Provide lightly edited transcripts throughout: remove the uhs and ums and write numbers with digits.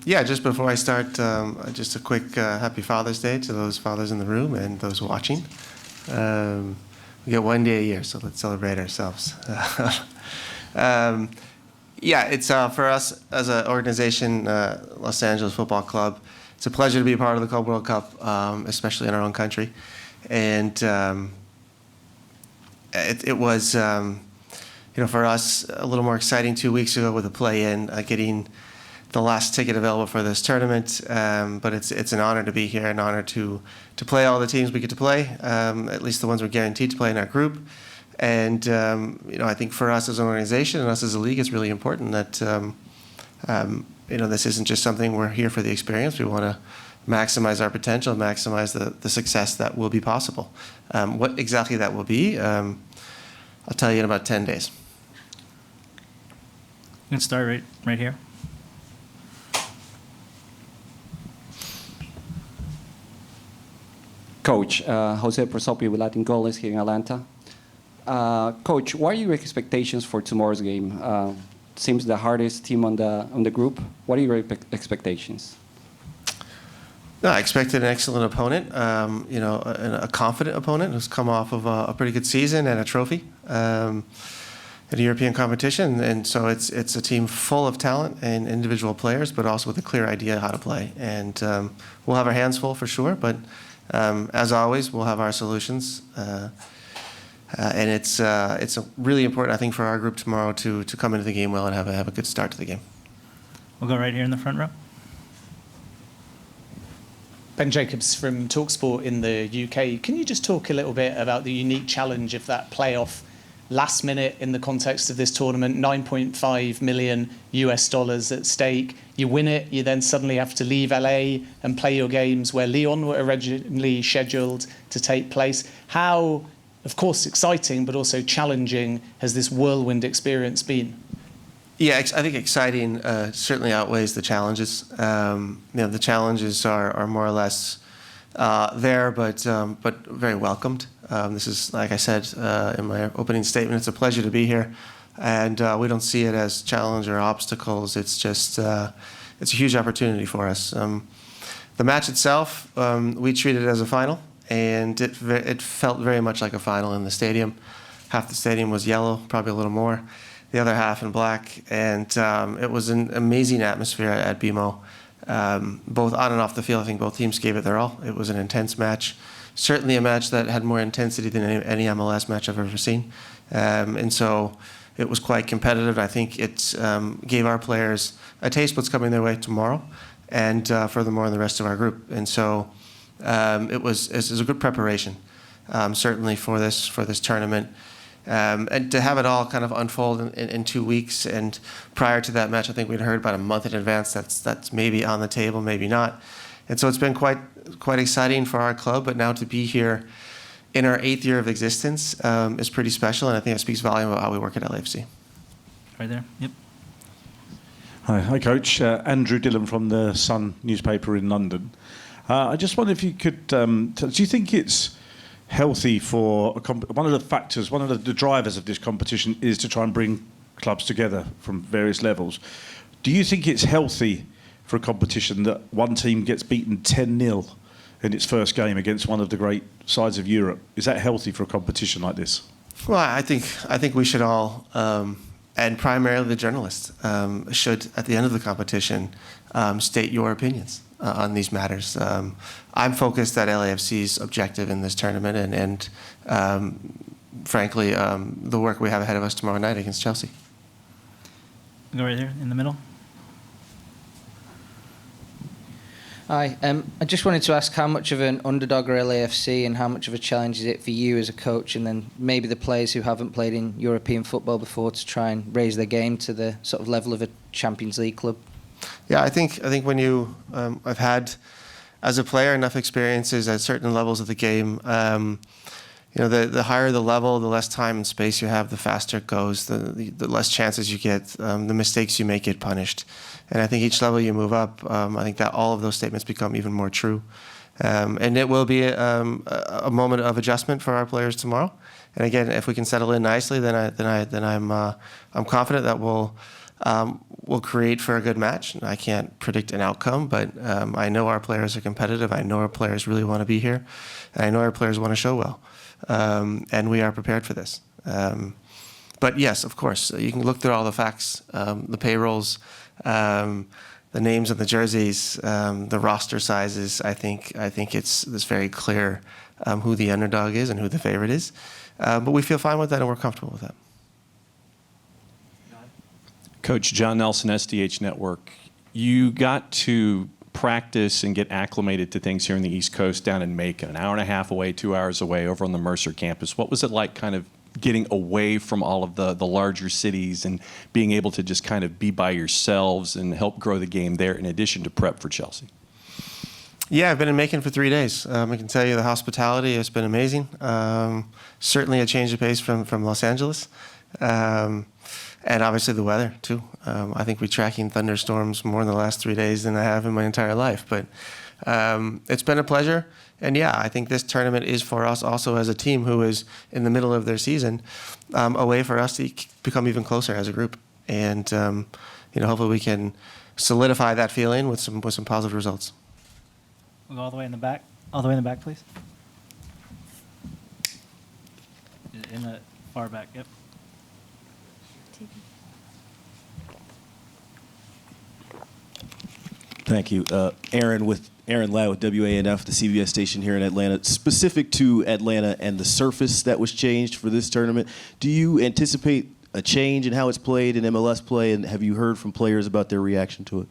Yeah, just before I start, just a quick happy Father's Day to those fathers in the room and those watching. We get one day a year, so let's celebrate ourselves. Yeah, it's for us as an organization, Los Angeles Football Club. It's a pleasure to be a part of the Club World Cup, especially in our own country. And it was, for us, a little more exciting 2 weeks ago with the play-in, getting the last ticket available for this tournament. But it's an honor to be here, an honor to play all the teams we get to play, at least the ones we're guaranteed to play in our group. And I think for us as an organization and us as a league, it's really important that this isn't just something we're here for the experience. We want to maximize our potential, maximize the success that will be possible. What exactly that will be, I'll tell you in about 10 days. You can start right here. Coach, Jose Prosopi with Latin Goals here in Atlanta. Coach, what are your expectations for tomorrow's game? Seems the hardest team on the group. What are your expectations? No, I expected an excellent opponent, a confident opponent who's come off of a pretty good season and a trophy at a European competition. And so it's a team full of talent and individual players, but also with a clear idea how to play. And we'll have our hands full for sure, but as always, we'll have our solutions. And it's really important, I think, for our group tomorrow to come into the game well and have a good start to the game. We'll go right here in the front row. Ben Jacobs from TalkSport in the UK. Can you just talk a little bit about the unique challenge of that playoff last minute in the context of this tournament? $9.5 million at stake. You win it, you then suddenly have to leave LA and play your games where Lyon were originally scheduled to take place. How, of course, exciting, but also challenging has this whirlwind experience been? Yeah, I think exciting certainly outweighs the challenges. The challenges are more or less there, but very welcomed. This is, like I said in my opening statement, it's a pleasure to be here, and we don't see it as challenge or obstacles. It's just it's a huge opportunity for us. The match itself, we treated it as a final, and it felt very much like a final in the stadium. Half the stadium was yellow, probably a little more. The other half in black, and it was an amazing atmosphere at BMO, both on and off the field. I think both teams gave it their all. It was an intense match, certainly a match that had more intensity than any MLS match I've ever seen, and so it was quite competitive. I think it gave our players a taste of what's coming their way tomorrow, and furthermore in the rest of our group. And so it was a good preparation, certainly for this tournament. And to have it all kind of unfold in 2 weeks, and prior to that match, I think we'd heard about a month in advance that's maybe on the table, maybe not. And so it's been quite exciting for our club, but now to be here in our 8th year of existence is pretty special, and I think it speaks volume about how we work at LAFC. Right there, yep. Hi, Coach. Andrew Dillon from the Sun newspaper in London. I just wonder if you could, do you think it's healthy for one of the drivers of this competition is to try and bring clubs together from various levels. Do you think it's healthy for a competition that one team gets beaten 10-0 in its first game against one of the great sides of Europe? Is that healthy for a competition like this? Well, I think we should all, and primarily the journalists, should at the end of the competition state your opinions on these matters. I'm focused at LAFC's objective in this tournament, and frankly, the work we have ahead of us tomorrow night against Chelsea. Go right there in the middle. Hi, I just wanted to ask how much of an underdog are LAFC and how much of a challenge is it for you as a coach and then maybe the players who haven't played in European football before to try and raise their game to the sort of level of a Champions League club? Yeah, I think when you, I've had, as a player, enough experiences at certain levels of the game. The higher the level, the less time and space you have, the faster it goes, the less chances you get, the mistakes you make get punished. And I think each level you move up, I think that all of those statements become even more true. And it will be a moment of adjustment for our players tomorrow. And again, if we can settle in nicely, then I'm confident that we'll will create for a good match. I can't predict an outcome, but I know our players are competitive. I know our players really want to be here. And I know our players want to show well. And we are prepared for this. But yes, of course, you can look through all the facts, the payrolls, the names of the jerseys, the roster sizes. I think it's very clear who the underdog is and who the favorite is. But we feel fine with that and we're comfortable with that. Coach John Nelson, SDH Network. You got to practice and get acclimated to things here in the East Coast down in Macon, an hour and a half away, 2 hours away over on the Mercer campus. What was it like kind of getting away from all of the larger cities and being able to just kind of be by yourselves and help grow the game there in addition to prep for Chelsea? Yeah, I've been in Macon for 3 days. I can tell you the hospitality has been amazing. Certainly a change of pace from Los Angeles. And obviously the weather, too. I think we're tracking thunderstorms more in the last 3 days than I have in my entire life. But it's been a pleasure. And, yeah, I think this tournament is for us also as a team who is in the middle of their season, a way for us to become even closer as a group. And, hopefully we can solidify that feeling with some positive results. We'll go all the way in the back. All the way in the back, please. In the far back, yep. Thank you. Aaron Lau with WANF, the CBS station here in Atlanta. Specific to Atlanta and the surface that was changed for this tournament, do you anticipate a change in how it's played in MLS play, and have you heard from players about their reaction to it?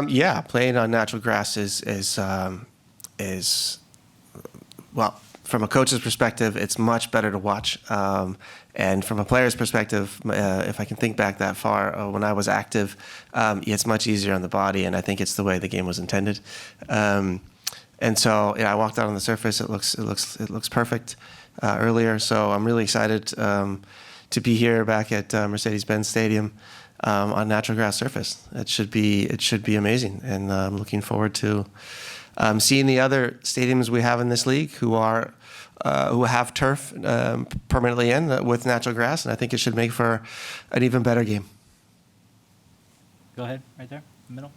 Yeah, playing on natural grass is well, from a coach's perspective, it's much better to watch. And from a player's perspective, if I can think back that far, when I was active, it's much easier on the body, and I think it's the way the game was intended. And so, I walked out on the surface. It looks perfect earlier. So I'm really excited to be here back at Mercedes-Benz Stadium on natural grass surface. It should be amazing, and I'm looking forward to seeing the other stadiums we have in this league who have turf permanently in with natural grass, and I think it should make for an even better game. Go ahead, right there, in the middle.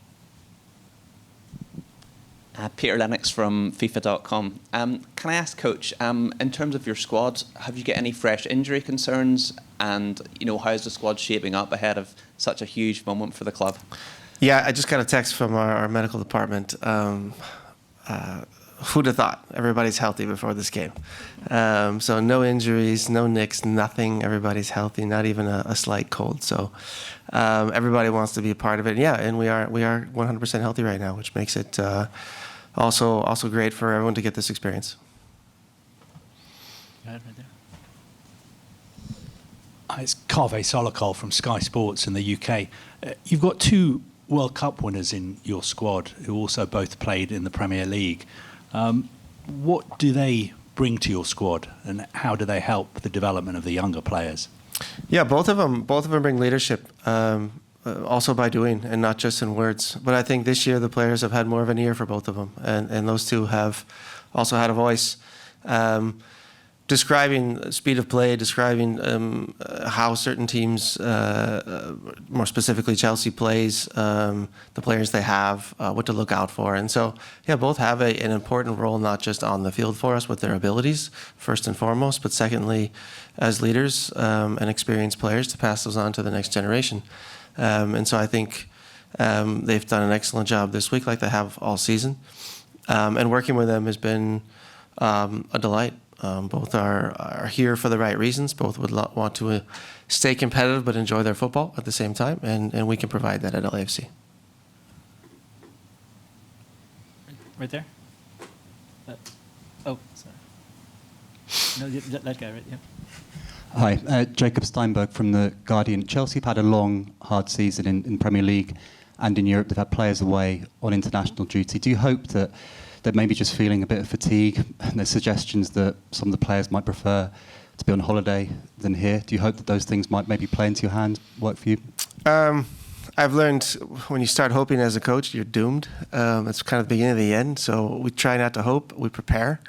Peter Lennox from FIFA.com. Can I ask, Coach, in terms of your squad, have you got any fresh injury concerns? And, how's the squad shaping up ahead of such a huge moment for the club? Yeah, I just got a text from our medical department. Who'd have thought? Everybody's healthy before this game. So no injuries, no nicks, nothing. Everybody's healthy, not even a slight cold. So everybody wants to be a part of it. Yeah, and we are 100% healthy right now, which makes it also great for everyone to get this experience. Go ahead, right there. It's Kaveh Solokol from Sky Sports in the UK. You've got two World Cup winners in your squad who also both played in the Premier League. What do they bring to your squad, and how do they help the development of the younger players? Yeah, both of them bring leadership, also by doing and not just in words. But I think this year the players have had more of an ear for both of them, and those two have also had a voice. Describing speed of play, describing how certain teams, more specifically Chelsea, plays, the players they have, what to look out for. And so, yeah, both have an important role, not just on the field for us with their abilities, first and foremost, but secondly, as leaders and experienced players to pass those on to the next generation. And so I think they've done an excellent job this week, like they have all season. And working with them has been a delight. Both are here for the right reasons. Both would want to stay competitive but enjoy their football at the same time, and we can provide that at LAFC. Right there. Oh, sorry. No, that guy, right? Yeah. Hi, Jacob Steinberg from The Guardian. Chelsea have had a long, hard season in Premier League and in Europe. They've had players away on international duty. Do you hope that they're maybe just feeling a bit of fatigue, and there's suggestions that some of the players might prefer to be on holiday than here? Do you hope that those things might maybe play into your hand, work for you? I've learned when you start hoping as a coach, you're doomed. It's kind of the beginning of the end. So we try not to hope, we prepare,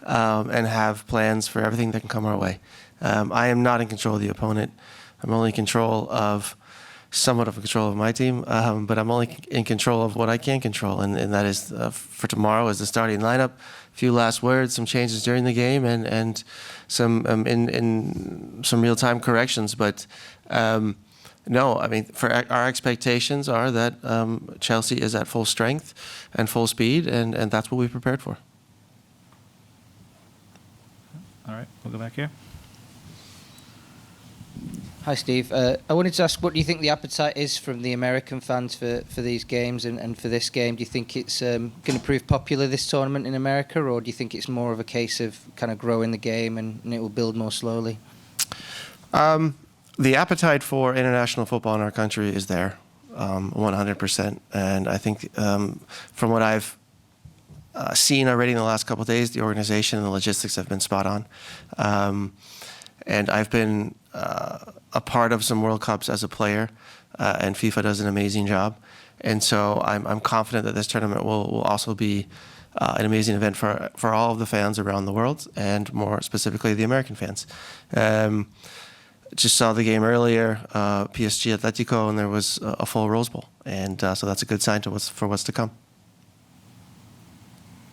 and have plans for everything that can come our way. I am not in control of the opponent. I'm only in control of somewhat of control of my team, but I'm only in control of what I can control, and that is for tomorrow is the starting lineup. A few last words, some changes during the game, and some in some real-time corrections. But no, I mean, for our expectations are that Chelsea is at full strength and full speed, and that's what we prepared for. All right, we'll go back here. Hi, Steve. I wanted to ask, what do you think the appetite is from the American fans for these games and for this game? Do you think it's going to prove popular, this tournament in America, or do you think it's more of a case of kind of growing the game and it will build more slowly? The appetite for international football in our country is there, 100%. And I think from what I've seen already in the last couple of days, the organization and the logistics have been spot on. And I've been a part of some World Cups as a player, and FIFA does an amazing job. And so I'm confident that this tournament will also be an amazing event for all of the fans around the world, and more specifically the American fans. Just saw the game earlier, PSG Atletico, and there was a full Rose Bowl. And so that's a good sign for what's to come.